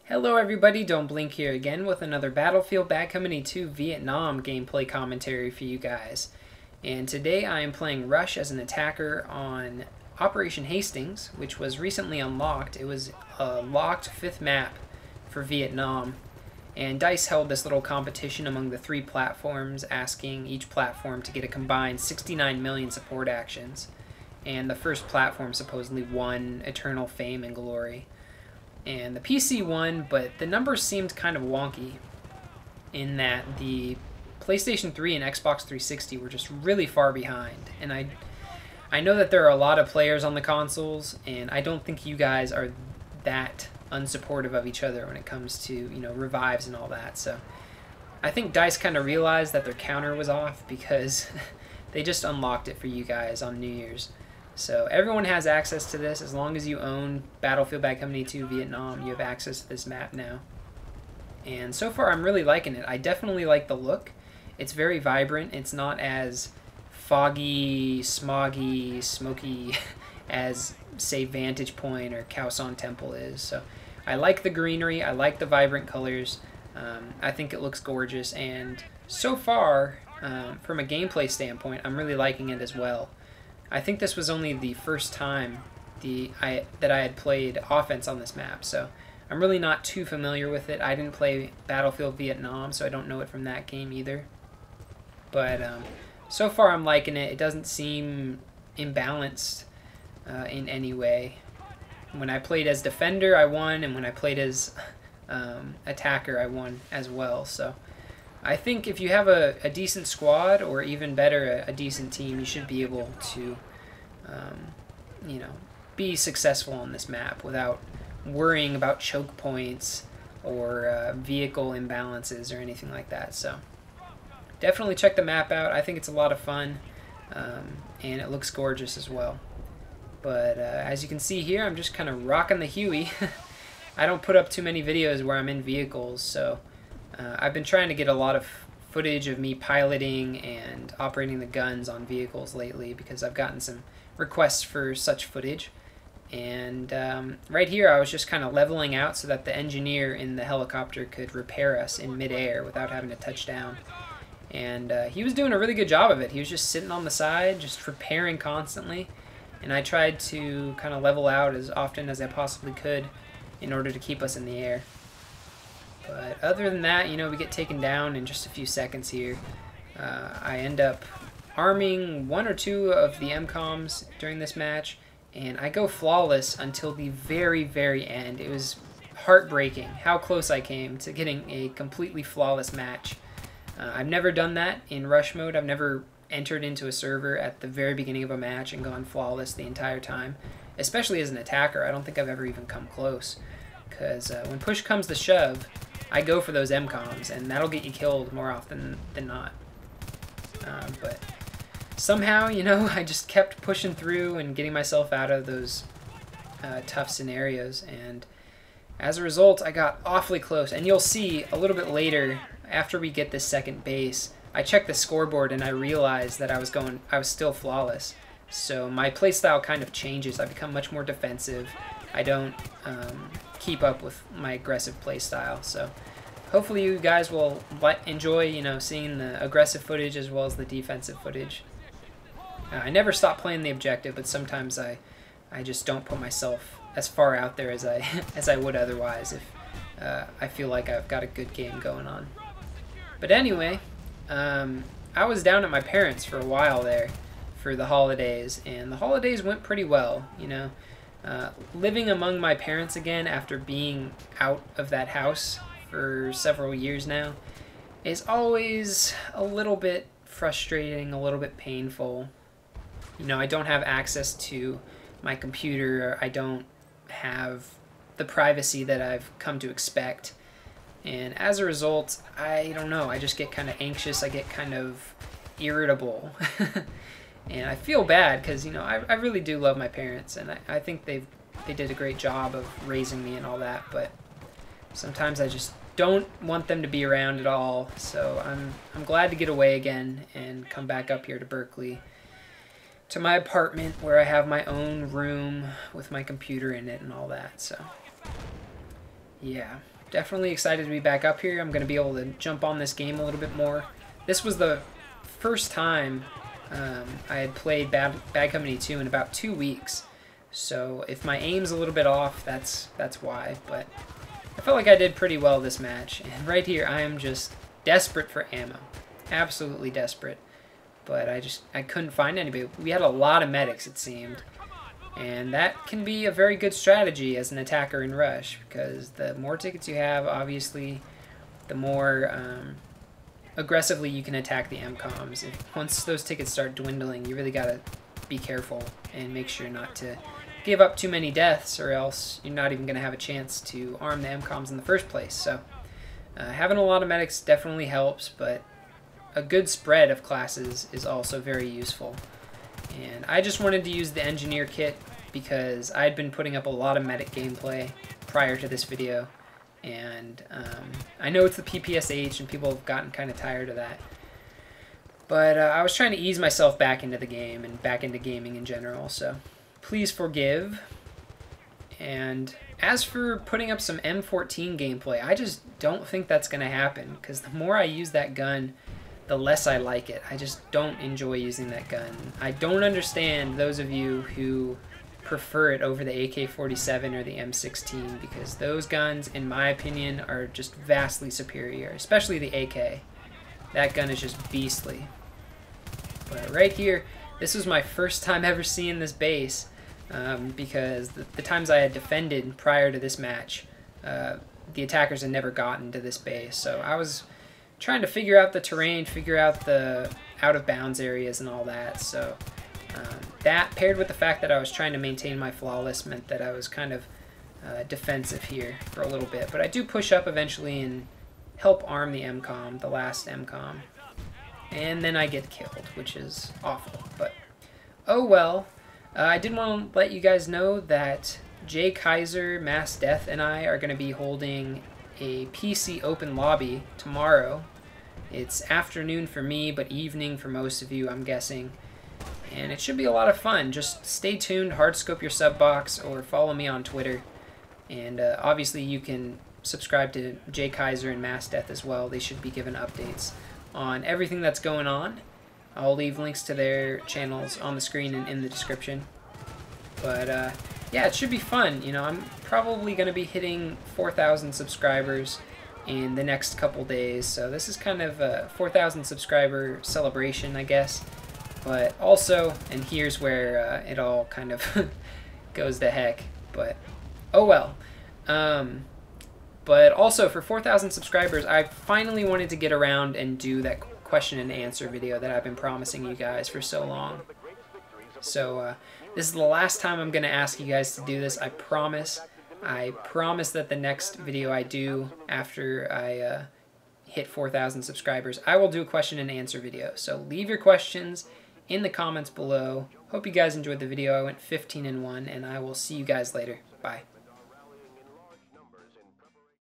Hello everybody, Don't Blink here again with another Battlefield Bad Company 2 Vietnam gameplay commentary for you guys. And today I am playing Rush as an attacker on Operation Hastings, which was recently unlocked. It was a locked 5th map for Vietnam. And DICE held this little competition among the 3 platforms, asking each platform to get a combined 69 million support actions. And the first platform supposedly won Eternal Fame and Glory. And the PC won, but the numbers seemed kind of wonky in that the PlayStation 3 and Xbox 360 were just really far behind. And I know that there are a lot of players on the consoles, and I don't think you guys are that unsupportive of each other when it comes to, you know, revives and all that. So I think DICE kind of realized that their counter was off because they just unlocked it for you guys on New Year's. So everyone has access to this. As long as you own Battlefield Bad Company 2 Vietnam, you have access to this map now. And so far I'm really liking it. I definitely like the look. It's very vibrant. It's not as foggy, smoggy, smoky as, say, Vantage Point or Khao San Temple is. So I like the greenery. I like the vibrant colors. I think it looks gorgeous. And so far, from a gameplay standpoint, I'm really liking it as well. I think this was only the first time that I had played offense on this map, so I'm really not too familiar with it. I didn't play Battlefield Vietnam, so I don't know it from that game either. But so far I'm liking it. It doesn't seem imbalanced in any way. When I played as defender, I won, and when I played as attacker, I won as well. So I think if you have a decent squad, or even better, a decent team, you should be able to, you know, be successful on this map without worrying about choke points or vehicle imbalances or anything like that. So definitely check the map out. I think it's a lot of fun, and it looks gorgeous as well. But as you can see here, I'm just kind of rocking the Huey. I don't put up too many videos where I'm in vehicles, so I've been trying to get a lot of footage of me piloting and operating the guns on vehicles lately because I've gotten some requests for such footage. And right here I was just kind of leveling out so that the engineer in the helicopter could repair us in midair without having to touch down. And he was doing a really good job of it. He was just sitting on the side, just repairing constantly. And I tried to kind of level out as often as I possibly could in order to keep us in the air. But other than that, you know, we get taken down in just a few seconds here. I end up arming 1 or 2 of the MCOMs during this match, and I go flawless until the very, very end. It was heartbreaking how close I came to getting a completely flawless match. I've never done that in Rush mode. I've never entered into a server at the very beginning of a match and gone flawless the entire time, especially as an attacker. I don't think I've ever even come close, because when push comes to shove, I go for those MCOMs, and that'll get you killed more often than not. But somehow, you know, I just kept pushing through and getting myself out of those tough scenarios, and as a result, I got awfully close. And you'll see a little bit later, after we get this second base, I checked the scoreboard and I realized that I was still flawless. So my playstyle kind of changes. I become much more defensive. I don't keep up with my aggressive playstyle. So hopefully you guys will enjoy, you know, seeing the aggressive footage as well as the defensive footage. I never stop playing the objective, but sometimes I just don't put myself as far out there as I would otherwise if I feel like I've got a good game going on. But anyway, I was down at my parents' for a while there for the holidays, and the holidays went pretty well, you know. Living among my parents again after being out of that house for several years now is always a little bit frustrating, a little bit painful. You know, I don't have access to my computer. I don't have the privacy that I've come to expect. And as a result, I don't know, I just get kind of anxious. I get kind of irritable. And I feel bad because, you know, I really do love my parents, and I think they did a great job of raising me and all that, but sometimes I just don't want them to be around at all. So I'm glad to get away again and come back up here to Berkeley, to my apartment where I have my own room with my computer in it and all that. So yeah. definitely excited to be back up here. I'm going to be able to jump on this game a little bit more. This was the first time I had played Bad Company 2 in about 2 weeks. So if my aim's a little bit off, that's why. But I felt like I did pretty well this match. And right here, I am just desperate for ammo. Absolutely desperate. But I couldn't find anybody. We had a lot of medics, it seemed. And that can be a very good strategy as an attacker in Rush, because the more tickets you have, obviously, the more aggressively you can attack the MCOMs. Once those tickets start dwindling, you really gotta be careful and make sure not to give up too many deaths, or else you're not even gonna have a chance to arm the MCOMs in the first place. So having a lot of medics definitely helps, but a good spread of classes is also very useful. And I just wanted to use the engineer kit because I had been putting up a lot of medic gameplay prior to this video, and I know it's the PPSH and people have gotten kind of tired of that, but I was trying to ease myself back into the game and back into gaming in general, so please forgive. And as for putting up some M14 gameplay, I just don't think that's going to happen, because the more I use that gun, the less I like it. I just don't enjoy using that gun. I don't understand those of you who prefer it over the AK-47 or the M16, because those guns, in my opinion, are just vastly superior, especially the AK. That gun is just beastly. But right here, this was my first time ever seeing this base, because the times I had defended prior to this match, the attackers had never gotten to this base. So I was trying to figure out the terrain, figure out the out-of-bounds areas and all that. So that, paired with the fact that I was trying to maintain my flawless, meant that I was kind of defensive here for a little bit. But I do push up eventually and help arm the MCOM, the last MCOM. And then I get killed, which is awful. But oh well. I did want to let you guys know that jayekaiser, masdeath, and I are going to be holding a PC open lobby tomorrow. It's afternoon for me, but evening for most of you, I'm guessing. And it should be a lot of fun. Just stay tuned, hardscope your sub box, or follow me on Twitter. And obviously you can subscribe to jayekaiser and masdeath as well. They should be given updates on everything that's going on. I'll leave links to their channels on the screen and in the description. But yeah, it should be fun. You know, I'm probably going to be hitting 4,000 subscribers in the next couple days, so this is kind of a 4,000 subscriber celebration, I guess. But also, and here's where it all kind of goes to heck, but oh well. But also, for 4,000 subscribers, I finally wanted to get around and do that question and answer video that I've been promising you guys for so long. So this is the last time I'm going to ask you guys to do this, I promise. I promise that the next video I do after I hit 4,000 subscribers, I will do a question and answer video. So leave your questions in the comments below. Hope you guys enjoyed the video. I went 15-1, and I will see you guys later. Bye.